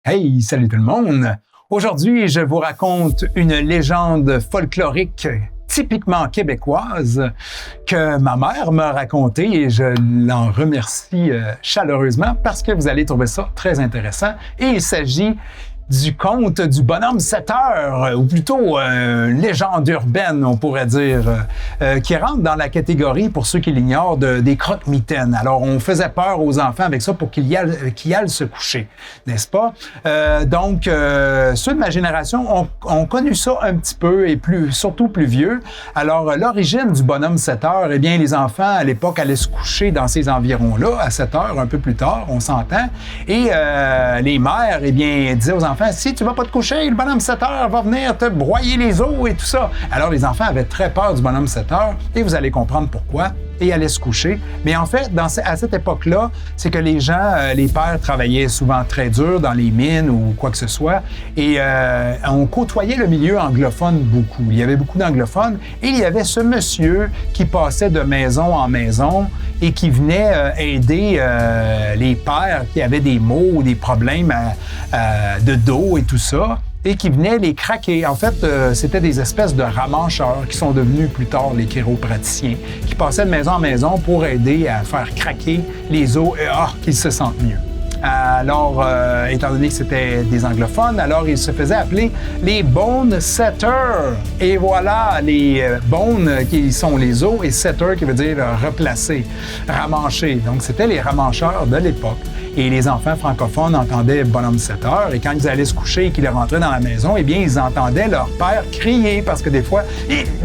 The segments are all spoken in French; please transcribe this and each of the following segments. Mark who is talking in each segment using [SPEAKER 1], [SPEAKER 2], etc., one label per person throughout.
[SPEAKER 1] Hey, salut tout le monde! Aujourd'hui, je vous raconte une légende folklorique typiquement québécoise que ma mère m'a racontée et je l'en remercie chaleureusement parce que vous allez trouver ça très intéressant. Et il s'agit du conte du bonhomme 7 heures, ou plutôt légende urbaine, on pourrait dire, qui rentre dans la catégorie, pour ceux qui l'ignorent, des croque-mitaines. Alors, on faisait peur aux enfants avec ça pour qu'ils aillent se coucher, n'est-ce pas? Donc, ceux de ma génération ont connu ça un petit peu, et surtout plus vieux. Alors, l'origine du bonhomme 7 heures, eh bien, les enfants, à l'époque, allaient se coucher dans ces environs-là, à 7 heures, un peu plus tard, on s'entend, et les mères, eh bien, disaient aux enfants, si tu vas pas te coucher, le bonhomme 7 heures va venir te broyer les os et tout ça. Alors, les enfants avaient très peur du bonhomme 7 heures et vous allez comprendre pourquoi. Et allaient se coucher. Mais en fait, à cette époque-là, c'est que les gens, les pères travaillaient souvent très dur dans les mines ou quoi que ce soit. Et on côtoyait le milieu anglophone beaucoup. Il y avait beaucoup d'anglophones. Et il y avait ce monsieur qui passait de maison en maison et qui venait aider les pères qui avaient des maux ou des problèmes de dos et tout ça, et qui venaient les craquer. En fait, c'était des espèces de ramancheurs qui sont devenus plus tard les chiropraticiens, qui passaient de maison en maison pour aider à faire craquer les os et qu'ils se sentent mieux. Alors, étant donné que c'était des anglophones, alors ils se faisaient appeler les bone setters. Et voilà, les bones qui sont les os et setter qui veut dire replacer, ramancher. Donc, c'était les ramancheurs de l'époque. Et les enfants francophones entendaient bonhomme 7 heures et quand ils allaient se coucher et qu'ils rentraient dans la maison, eh bien, ils entendaient leur père crier parce que des fois,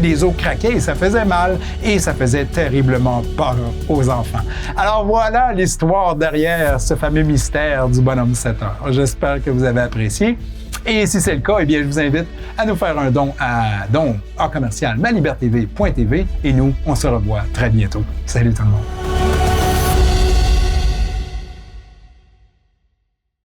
[SPEAKER 1] les os craquaient et ça faisait mal et ça faisait terriblement peur aux enfants. Alors voilà l'histoire derrière ce fameux mystère du bonhomme 7 heures. J'espère que vous avez apprécié. Et si c'est le cas, eh bien, je vous invite à nous faire un don à commercial malibertv.tv et nous, on se revoit très bientôt. Salut tout le monde!